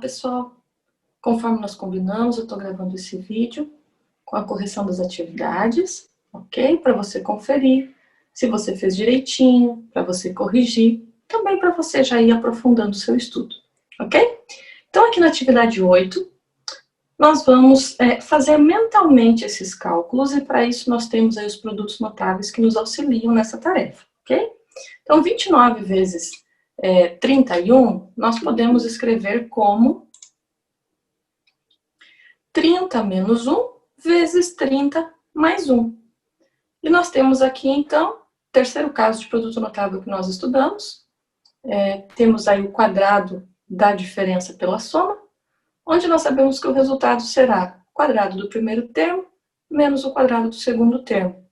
pessoal? Conforme nós combinamos, eu estou gravando esse vídeo com a correção das atividades, ok? Para você conferir se você fez direitinho, para você corrigir, também para você já ir aprofundando o seu estudo, ok? Então, aqui na atividade 8, nós vamos fazer mentalmente esses cálculos e para isso nós temos aí os produtos notáveis que nos auxiliam nessa tarefa, ok? Então, 29 vezes 31, nós podemos escrever como 30 menos 1 vezes 30 mais 1. E nós temos aqui, então, terceiro caso de produto notável que nós estudamos. Temos aí o quadrado da diferença pela soma, onde nós sabemos que o resultado será o quadrado do primeiro termo menos o quadrado do segundo termo.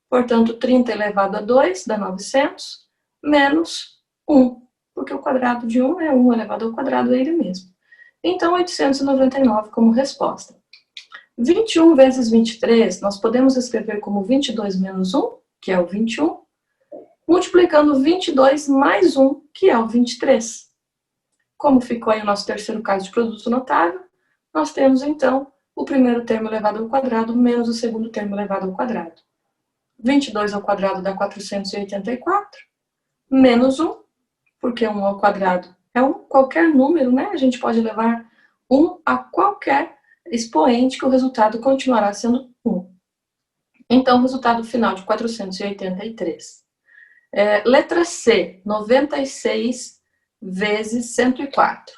Portanto, 30 elevado a 2 dá 900, menos 1, porque o quadrado de 1 é 1 elevado ao quadrado dele mesmo. Então, 899 como resposta. 21 vezes 23, nós podemos escrever como 22 menos 1, que é o 21, multiplicando 22 mais 1, que é o 23. Como ficou aí o nosso terceiro caso de produto notável, nós temos, então, o primeiro termo elevado ao quadrado menos o segundo termo elevado ao quadrado. 22 ao quadrado dá 484, menos 1, porque 1 ao quadrado é qualquer número, né? A gente pode levar 1 a qualquer expoente que o resultado continuará sendo 1. Então, o resultado final de 483. Letra C, 96 vezes 104.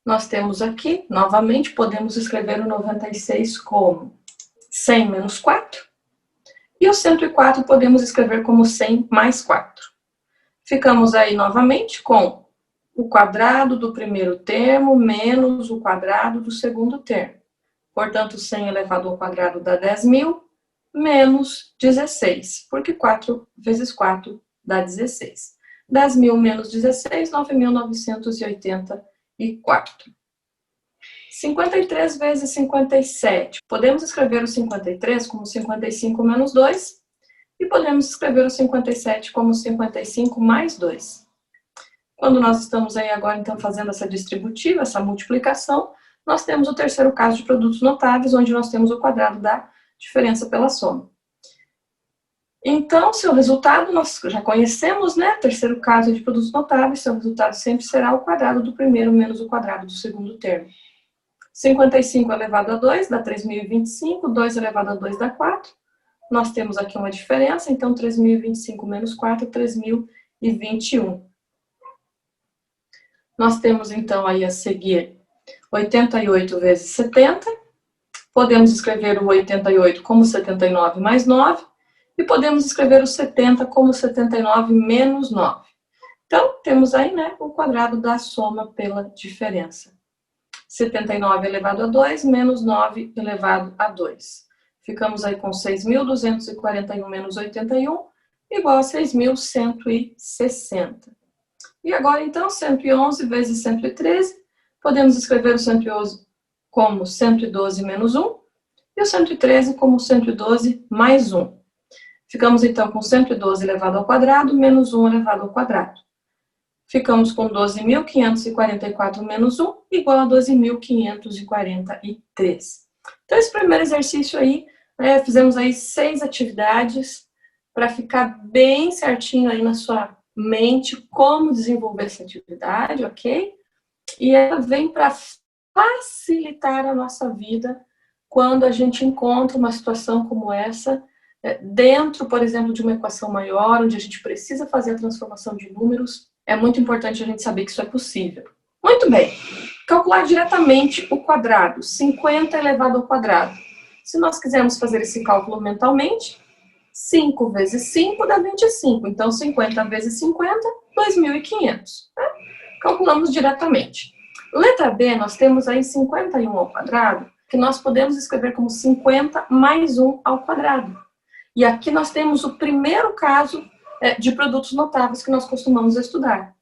Nós temos aqui, novamente, podemos escrever o 96 como 100 menos 4. E o 104 podemos escrever como 100 mais 4. Ficamos aí novamente com o quadrado do primeiro termo menos o quadrado do segundo termo. Portanto, 100 elevado ao quadrado dá 10.000, menos 16, porque 4 vezes 4 dá 16. 10.000 menos 16, 9.984. 53 vezes 57. Podemos escrever o 53 como 55 menos 2, e podemos escrever o 57 como 55 mais 2. Quando nós estamos aí agora, então, fazendo essa distributiva, essa multiplicação, nós temos o terceiro caso de produtos notáveis, onde nós temos o quadrado da diferença pela soma. Então, seu resultado, nós já conhecemos, né? Terceiro caso de produtos notáveis, seu resultado sempre será o quadrado do primeiro menos o quadrado do segundo termo. 55 elevado a 2 dá 3.025, 2 elevado a 2 dá 4. Nós temos aqui uma diferença, então 3.025 menos 4, 3.021. Nós temos, então, aí a seguir 88 vezes 70. Podemos escrever o 88 como 79 mais 9. E podemos escrever o 70 como 79 menos 9. Então, temos aí, né, o quadrado da soma pela diferença. 79 elevado a 2 menos 9 elevado a 2. Ficamos aí com 6.241 menos 81 igual a 6.160. E agora, então, 111 vezes 113, podemos escrever o 111 como 112 menos 1 e o 113 como 112 mais 1. Ficamos, então, com 112 elevado ao quadrado menos 1 elevado ao quadrado. Ficamos com 12.544 menos 1 igual a 12.543. Então, esse primeiro exercício aí, fizemos aí 6 atividades para ficar bem certinho aí na sua mente como desenvolver essa atividade, ok? E ela vem para facilitar a nossa vida quando a gente encontra uma situação como essa, dentro, por exemplo, de uma equação maior, onde a gente precisa fazer a transformação de números. É muito importante a gente saber que isso é possível. Muito bem. Calcular diretamente o quadrado, 50 elevado ao quadrado. Se nós quisermos fazer esse cálculo mentalmente, 5 vezes 5 dá 25. Então, 50 vezes 50, 2.500. Né? Calculamos diretamente. Letra B, nós temos aí 51 ao quadrado, que nós podemos escrever como 50 mais 1 ao quadrado. E aqui nós temos o primeiro caso de produtos notáveis que nós costumamos estudar,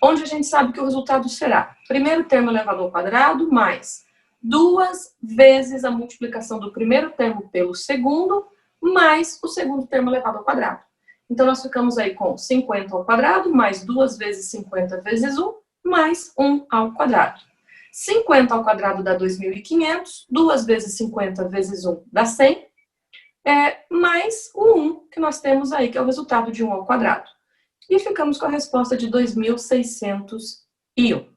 onde a gente sabe que o resultado será primeiro termo elevado ao quadrado mais 2 vezes a multiplicação do primeiro termo pelo segundo, mais o segundo termo elevado ao quadrado. Então, nós ficamos aí com 50 ao quadrado, mais 2 vezes 50 vezes 1, mais 1 ao quadrado. 50 ao quadrado dá 2.500, 2 vezes 50 vezes 1 dá 100, mais o 1 que nós temos aí, que é o resultado de 1 ao quadrado. E ficamos com a resposta de 2.601.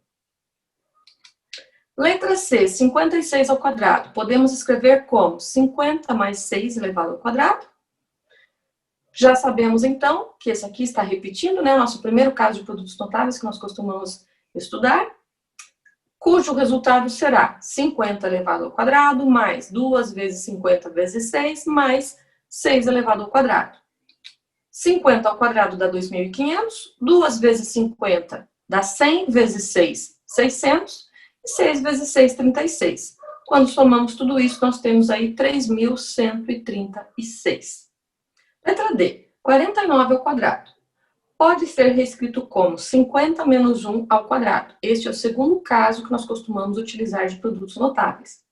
Letra C, 56 ao quadrado. Podemos escrever como 50 mais 6 elevado ao quadrado. Já sabemos, então, que esse aqui está repetindo, né? Nosso primeiro caso de produtos notáveis que nós costumamos estudar, cujo resultado será 50 elevado ao quadrado, mais 2 vezes 50 vezes 6, mais 6 elevado ao quadrado. 50 ao quadrado dá 2.500, 2 vezes 50 dá 100, vezes 6, 600, e 6 vezes 6, 36. Quando somamos tudo isso, nós temos aí 3.136. Letra D, 49 ao quadrado. Pode ser reescrito como 50 menos 1 ao quadrado. Este é o segundo caso que nós costumamos utilizar de produtos notáveis.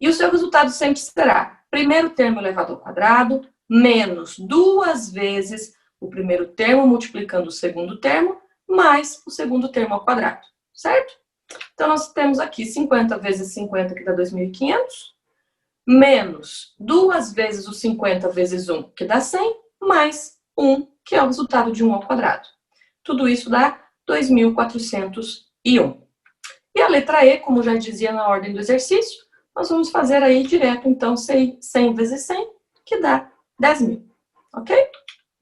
E o seu resultado sempre será primeiro termo elevado ao quadrado, menos 2 vezes o primeiro termo multiplicando o segundo termo, mais o segundo termo ao quadrado, certo? Então, nós temos aqui 50 vezes 50, que dá 2.500, menos 2 vezes o 50 vezes 1, que dá 100, mais 1, que é o resultado de 1 ao quadrado. Tudo isso dá 2.401. E a letra E, como já dizia na ordem do exercício, nós vamos fazer aí direto, então, 100 vezes 100, que dá 10.000, ok?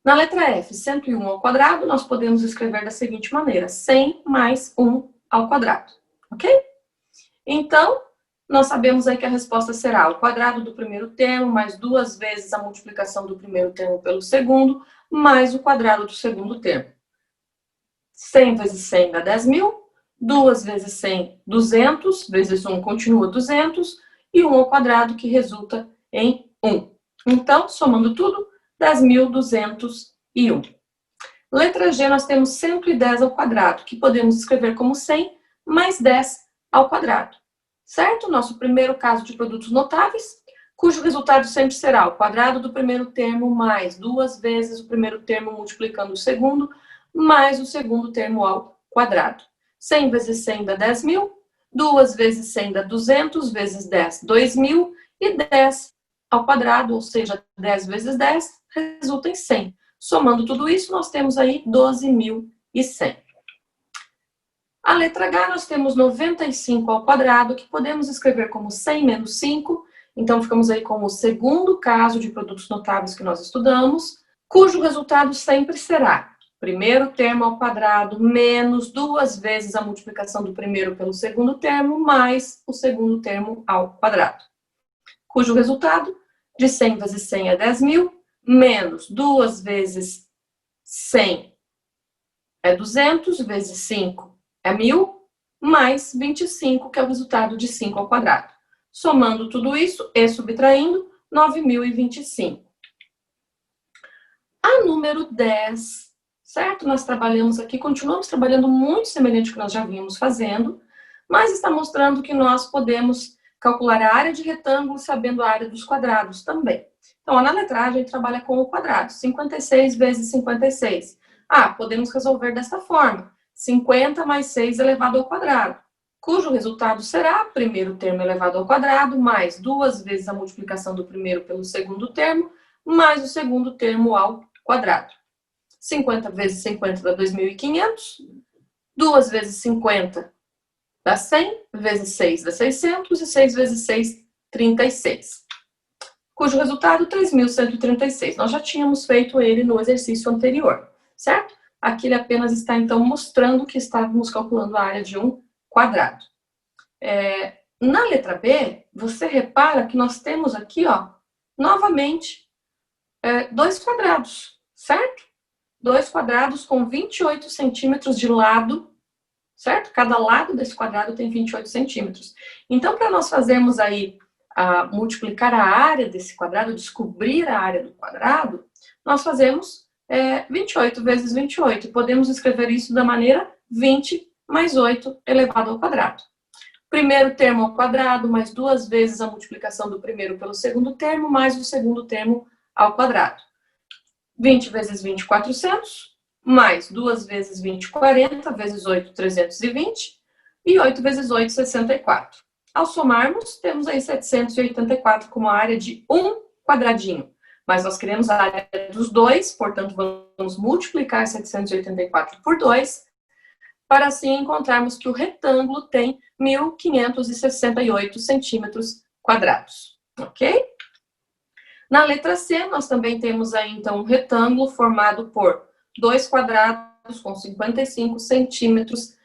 Na letra F, 101 ao quadrado, nós podemos escrever da seguinte maneira, 100 mais 1 ao quadrado, ok? Então, nós sabemos aí que a resposta será o quadrado do primeiro termo, mais 2 vezes a multiplicação do primeiro termo pelo segundo, mais o quadrado do segundo termo. 100 vezes 100 dá 10.000, 2 vezes 100, 200, vezes 1 continua 200, e 1 ao quadrado, que resulta em 1. Então, somando tudo, 10.201. Letra G, nós temos 110 ao quadrado, que podemos escrever como 100 mais 10 ao quadrado. Certo? Nosso primeiro caso de produtos notáveis, cujo resultado sempre será o quadrado do primeiro termo mais 2 vezes o primeiro termo multiplicando o segundo, mais o segundo termo ao quadrado. 100 vezes 100 dá 10.000, 2 vezes 100 dá 200, vezes 10, 2.000, e 10 ao quadrado, ou seja, 10 vezes 10, resulta em 100. Somando tudo isso, nós temos aí 12.100. A letra H, nós temos 95 ao quadrado, que podemos escrever como 100 menos 5. Então, ficamos aí com o segundo caso de produtos notáveis que nós estudamos, cujo resultado sempre será primeiro termo ao quadrado menos 2 vezes a multiplicação do primeiro pelo segundo termo, mais o segundo termo ao quadrado. Cujo resultado de 100 vezes 100 é 10.000, menos 2 vezes 100 é 200, vezes 5 é 1.000, mais 25, que é o resultado de 5 ao quadrado. Somando tudo isso e subtraindo, 9.025. A número 10, certo? Nós trabalhamos aqui, continuamos trabalhando muito semelhante ao que nós já vínhamos fazendo, mas está mostrando que nós podemos calcular a área de retângulo sabendo a área dos quadrados também. Então, na letra A, a gente trabalha com o quadrado, 56 vezes 56. Podemos resolver desta forma. 50 mais 6 elevado ao quadrado, cujo resultado será primeiro termo elevado ao quadrado, mais 2 vezes a multiplicação do primeiro pelo segundo termo, mais o segundo termo ao quadrado. 50 vezes 50 dá 2.500, 2 vezes 50 dá 100, vezes 6 dá 600, e 6 vezes 6, 36. Cujo resultado, 3.136. Nós já tínhamos feito ele no exercício anterior, certo? Aqui ele apenas está, então, mostrando que estávamos calculando a área de um quadrado. Na letra B, você repara que nós temos aqui, novamente, 2 quadrados, certo? 2 quadrados com 28 centímetros de lado, certo? Cada lado desse quadrado tem 28 centímetros. Então, para nós fazermos aí, multiplicar a área desse quadrado, descobrir a área do quadrado, nós fazemos 28 vezes 28. E podemos escrever isso da maneira 20 mais 8 elevado ao quadrado. Primeiro termo ao quadrado, mais 2 vezes a multiplicação do primeiro pelo segundo termo, mais o segundo termo ao quadrado. 20 vezes 20, 400, mais 2 vezes 20, 40, vezes 8, 320, E 8 vezes 8, 64. Ao somarmos, temos aí 784 como a área de um quadradinho. Mas nós queremos a área dos dois, portanto, vamos multiplicar 784 por 2, para assim encontrarmos que o retângulo tem 1.568 centímetros quadrados. Ok? Na letra C, nós também temos aí, então, um retângulo formado por 2 quadrados com 55 centímetros,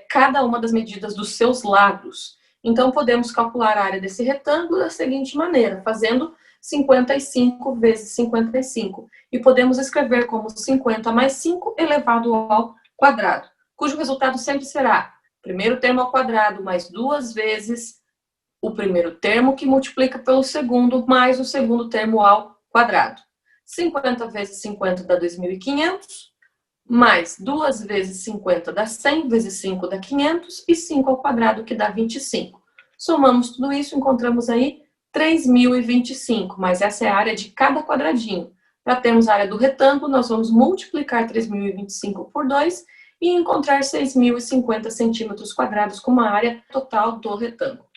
cada uma das medidas dos seus lados. Então, podemos calcular a área desse retângulo da seguinte maneira, fazendo 55 vezes 55. E podemos escrever como 50 mais 5 elevado ao quadrado, cujo resultado sempre será primeiro termo ao quadrado mais 2 vezes o primeiro termo que multiplica pelo segundo, mais o segundo termo ao quadrado. 50 vezes 50 dá 2.500, mais 2 vezes 50 dá 100, vezes 5 dá 500, e 5 ao quadrado que dá 25. Somamos tudo isso, encontramos aí 3.025, mas essa é a área de cada quadradinho. Para termos a área do retângulo, nós vamos multiplicar 3.025 por 2 e encontrar 6.050 centímetros quadrados como a área total do retângulo.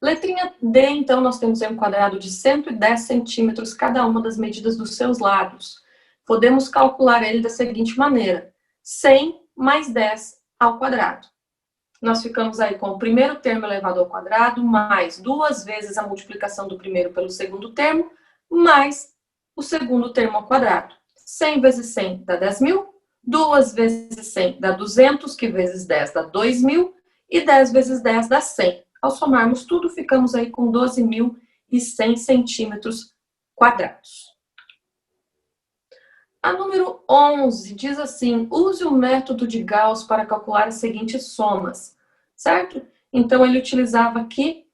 Letrinha D, então, nós temos aí um quadrado de 110 centímetros, cada uma das medidas dos seus lados. Podemos calcular ele da seguinte maneira, 100 mais 10 ao quadrado. Nós ficamos aí com o primeiro termo elevado ao quadrado, mais 2 vezes a multiplicação do primeiro pelo segundo termo, mais o segundo termo ao quadrado. 100 vezes 100 dá 10.000, 2 vezes 100 dá 200, que vezes 10 dá 2.000, e 10 vezes 10 dá 100. Ao somarmos tudo, ficamos aí com 12.100 centímetros quadrados. A número 11 diz assim, use o método de Gauss para calcular as seguintes somas, certo? Então, ele utilizava aqui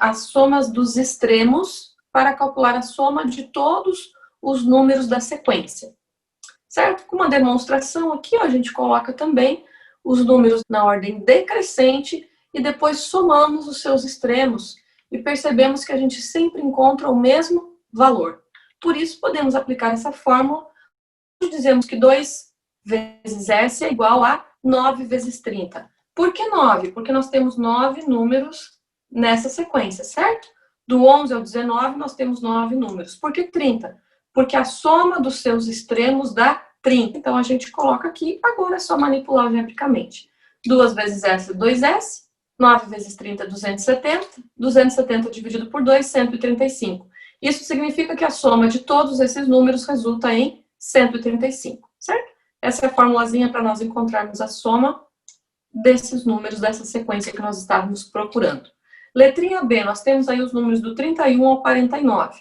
as somas dos extremos para calcular a soma de todos os números da sequência, certo? Com uma demonstração aqui, ó, a gente coloca também os números na ordem decrescente e depois somamos os seus extremos e percebemos que a gente sempre encontra o mesmo valor. Por isso, podemos aplicar essa fórmula. Dizemos que 2 vezes S é igual a 9 vezes 30. Por que 9? Porque nós temos 9 números nessa sequência, certo? Do 11 ao 19, nós temos 9 números. Por que 30? Porque a soma dos seus extremos dá 30. Então, a gente coloca aqui, agora é só manipular algebricamente. 2 vezes S é 2S. 9 vezes 30 é 270. 270 dividido por 2, 135. Isso significa que a soma de todos esses números resulta em 135, certo? Essa é a formulazinha para nós encontrarmos a soma desses números, dessa sequência que nós estávamos procurando. Letrinha B, nós temos aí os números do 31 ao 49.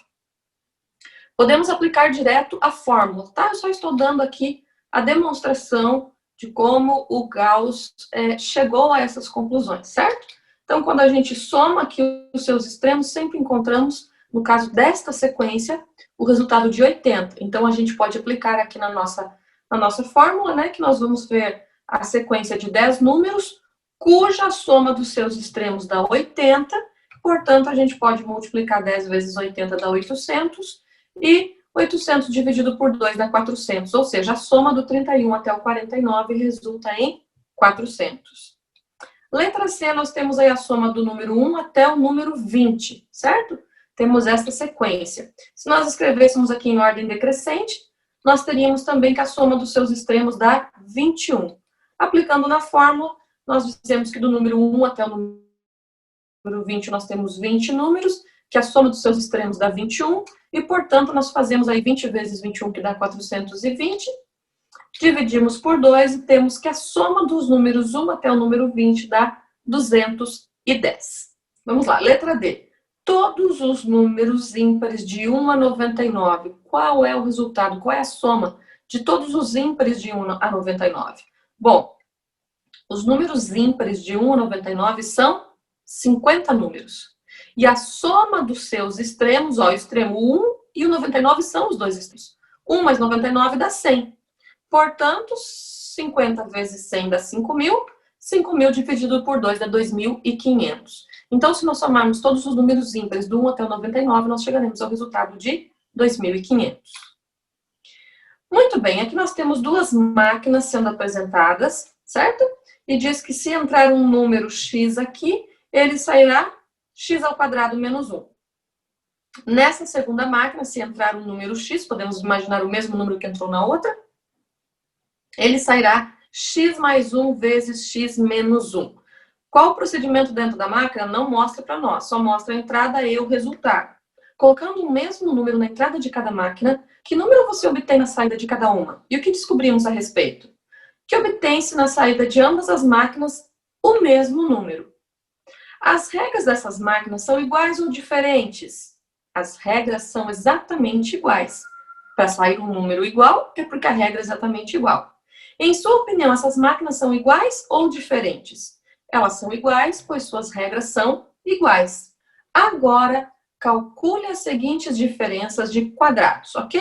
Podemos aplicar direto a fórmula, tá? Eu só estou dando aqui a demonstração de como o Gauss chegou a essas conclusões, certo? Então, quando a gente soma aqui os seus extremos, sempre encontramos, no caso desta sequência, o resultado de 80. Então, a gente pode aplicar aqui na nossa fórmula, né, que nós vamos ver a sequência de 10 números, cuja soma dos seus extremos dá 80, portanto, a gente pode multiplicar 10 vezes 80 dá 800, e 800 dividido por 2 dá 400, ou seja, a soma do 31 até o 49 resulta em 400. Letra C, nós temos aí a soma do número 1 até o número 20, certo? Temos esta sequência. Se nós escrevêssemos aqui em ordem decrescente, nós teríamos também que a soma dos seus extremos dá 21. Aplicando na fórmula, nós dizemos que do número 1 até o número 20 nós temos 20 números, que a soma dos seus extremos dá 21, e, portanto, nós fazemos aí 20 vezes 21, que dá 420, dividimos por 2 e temos que a soma dos números 1 até o número 20 dá 210. Vamos lá, letra D. Todos os números ímpares de 1 a 99, qual é o resultado? Qual é a soma de todos os ímpares de 1 a 99? Bom, os números ímpares de 1 a 99 são 50 números. E a soma dos seus extremos, ó, o extremo 1 e o 99 são os dois extremos. 1 mais 99 dá 100. Portanto, 50 vezes 100 dá 5.000. 5.000 dividido por 2 dá 2.500. Então, se nós somarmos todos os números ímpares do 1 até o 99, nós chegaremos ao resultado de 2.500. Muito bem, aqui nós temos duas máquinas sendo apresentadas, certo? e diz que se entrar um número x aqui, ele sairá x ao quadrado menos 1. Nessa segunda máquina, se entrar um número x, podemos imaginar o mesmo número que entrou na outra, ele sairá x mais 1 vezes x menos 1. Qual o procedimento dentro da máquina? Não mostra para nós, só mostra a entrada e o resultado. Colocando o mesmo número na entrada de cada máquina, que número você obtém na saída de cada uma? E o que descobrimos a respeito? Que obtém-se na saída de ambas as máquinas o mesmo número. As regras dessas máquinas são iguais ou diferentes? As regras são exatamente iguais. Para sair um número igual, é porque a regra é exatamente igual. Em sua opinião, essas máquinas são iguais ou diferentes? Elas são iguais, pois suas regras são iguais. Agora, calcule as seguintes diferenças de quadrados, ok?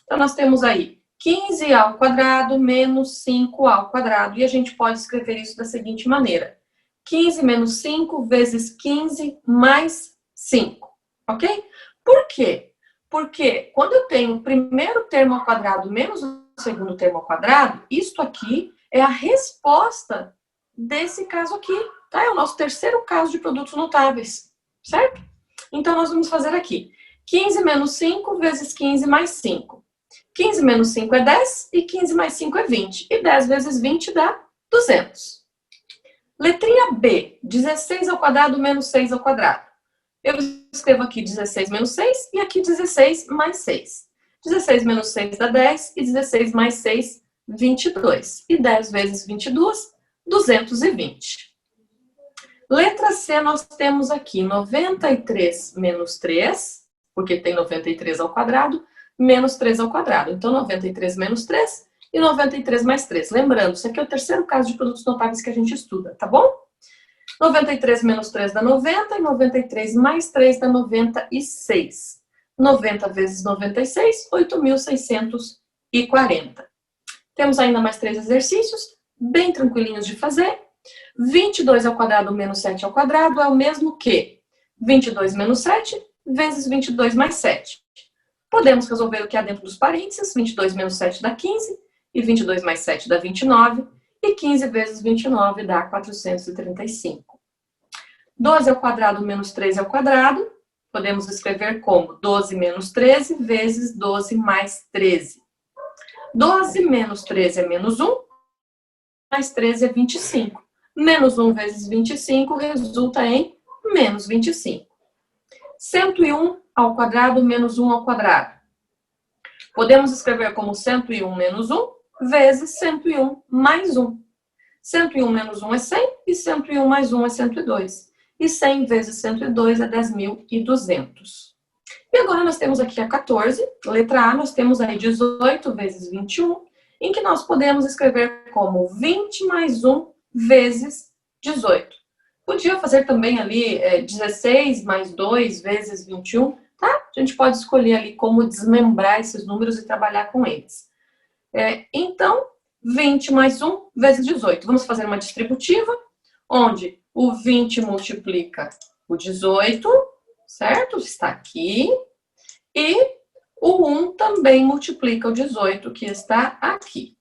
Então, nós temos aí 15 ao quadrado menos 5 ao quadrado. E a gente pode escrever isso da seguinte maneira. 15 menos 5 vezes 15 mais 5, ok? Por quê? Porque quando eu tenho o primeiro termo ao quadrado menos o segundo termo ao quadrado, isto aqui é a resposta desse caso aqui, tá? É o nosso terceiro caso de produtos notáveis, certo? Então, nós vamos fazer aqui. 15 menos 5 vezes 15 mais 5. 15 menos 5 é 10 e 15 mais 5 é 20. E 10 vezes 20 dá 200. Letrinha B, 16 ao quadrado menos 6 ao quadrado. Eu escrevo aqui 16 menos 6 e aqui 16 mais 6. 16 menos 6 dá 10 e 16 mais 6, 22. E 10 vezes 22, 220. Letra C, nós temos aqui 93 menos 3, porque tem 93 ao quadrado, menos 3 ao quadrado. Então, 93 menos 3 e 93 mais 3. Lembrando, isso aqui é o terceiro caso de produtos notáveis que a gente estuda, tá bom? 93 menos 3 dá 90 e 93 mais 3 dá 96. 90 vezes 96, 8.640. Temos ainda mais 3 exercícios, bem tranquilinhos de fazer. 22 ao quadrado menos 7 ao quadrado é o mesmo que 22 menos 7 vezes 22 mais 7. Podemos resolver o que há dentro dos parênteses. 22 menos 7 dá 15 e 22 mais 7 dá 29. E 15 vezes 29 dá 435. 12 ao quadrado menos 13 ao quadrado, podemos escrever como 12 menos 13 vezes 12 mais 13. 12 menos 13 é menos 1, mais 13 é 25. Menos 1 vezes 25 resulta em menos 25. 101 ao quadrado menos 1 ao quadrado. Podemos escrever como 101 menos 1 vezes 101 mais 1. 101 menos 1 é 100 e 101 mais 1 é 102. E 100 vezes 102 é 10.200. E agora nós temos aqui a 14, letra A, nós temos aí 18 vezes 21, em que nós podemos escrever como 20 mais 1 vezes 18. Podia fazer também ali 16 mais 2 vezes 21, tá? A gente pode escolher ali como desmembrar esses números e trabalhar com eles. Então, 20 mais 1 vezes 18. Vamos fazer uma distributiva, onde o 20 multiplica o 18, certo? Está aqui. E o 1 também multiplica o 18, que está aqui.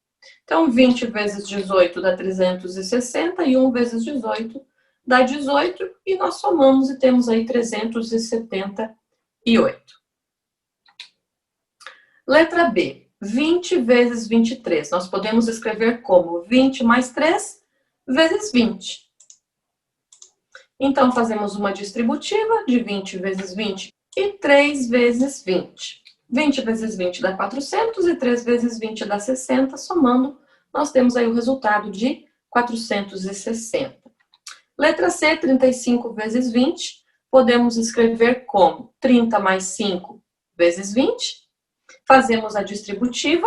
Então, 20 vezes 18 dá 360 e 1 vezes 18 dá 18. E nós somamos e temos aí 378. Letra B. 20 vezes 23. Nós podemos escrever como 20 mais 3 vezes 20. Então, fazemos uma distributiva de 20 vezes 20 e 3 vezes 20. 20 vezes 20 dá 400 e 3 vezes 20 dá 60. Somando, nós temos aí o resultado de 460. Letra C, 35 vezes 20. Podemos escrever como 30 mais 5 vezes 20. Fazemos a distributiva.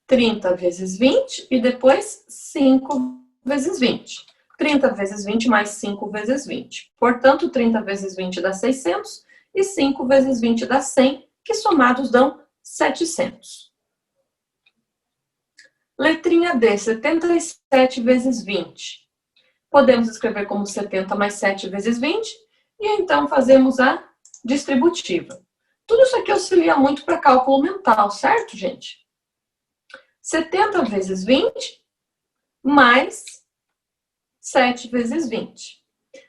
30 vezes 20 e depois 5 vezes 20. 30 vezes 20 mais 5 vezes 20. Portanto, 30 vezes 20 dá 600 e 5 vezes 20 dá 100, que somados dão 700. Letrinha D, 77 vezes 20. Podemos escrever como 70 mais 7 vezes 20 e então fazemos a distributiva. Tudo isso aqui auxilia muito para cálculo mental, certo, gente? 70 vezes 20 mais 7 vezes 20.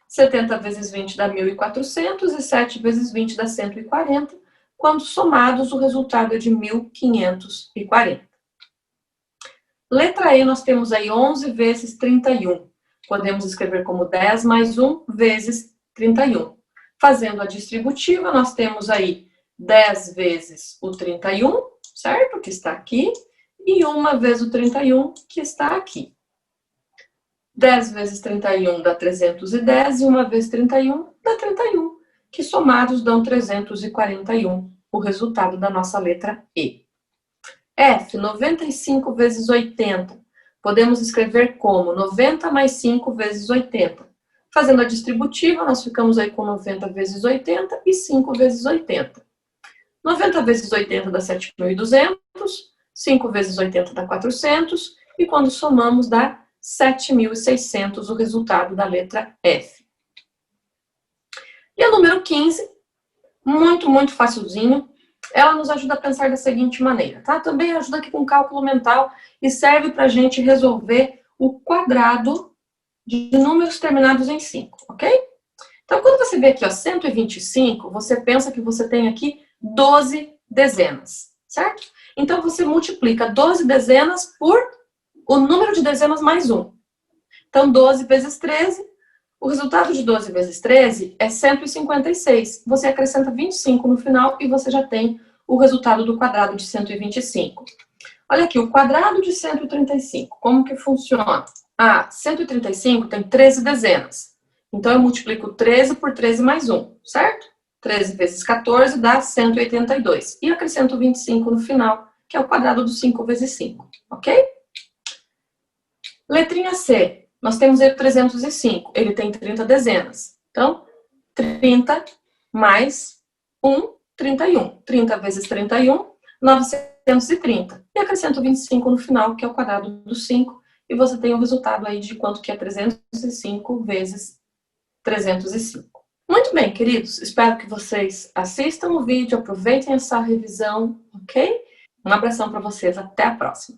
70 vezes 20 dá 1.400 e 7 vezes 20 dá 140. Quando somados, o resultado é de 1.540. Letra E, nós temos aí 11 vezes 31. Podemos escrever como 10 mais 1 vezes 31. Fazendo a distributiva, nós temos aí 10 vezes o 31, certo? Que está aqui. E 1 vezes o 31, que está aqui. 10 vezes 31 dá 310 e 1 vezes 31 dá 31, que somados dão 341, o resultado da nossa letra E. F, 95 vezes 80. Podemos escrever como 90 mais 5 vezes 80. Fazendo a distributiva, nós ficamos aí com 90 vezes 80 e 5 vezes 80. 90 vezes 80 dá 7.200, 5 vezes 80 dá 400, e quando somamos dá 7.600, o resultado da letra F. E a número 15, muito facilzinho. Ela nos ajuda a pensar da seguinte maneira, tá? Também ajuda aqui com cálculo mental e serve para a gente resolver o quadrado de números terminados em 5, ok? Então, quando você vê aqui, ó, 125, você pensa que você tem aqui 12 dezenas, certo? Então, você multiplica 12 dezenas por o número de dezenas mais 1. Então, 12 vezes 13, o resultado de 12 vezes 13 é 156. Você acrescenta 25 no final e você já tem o resultado do quadrado de 125. Olha aqui, o quadrado de 135, como que funciona? 135 tem 13 dezenas. Então, eu multiplico 13 por 13 mais 1, certo? 13 vezes 14 dá 182. E acrescento 25 no final, que é o quadrado do 5 vezes 5, ok? Letrinha C, nós temos aí 305, ele tem 30 dezenas. Então, 30 mais 1, 31. 30 vezes 31, 930. E acrescento 25 no final, que é o quadrado do 5, e você tem o resultado aí de quanto que é 305 vezes 305. Muito bem, queridos, espero que vocês assistam o vídeo, aproveitem essa revisão, ok? Um abração para vocês, até a próxima.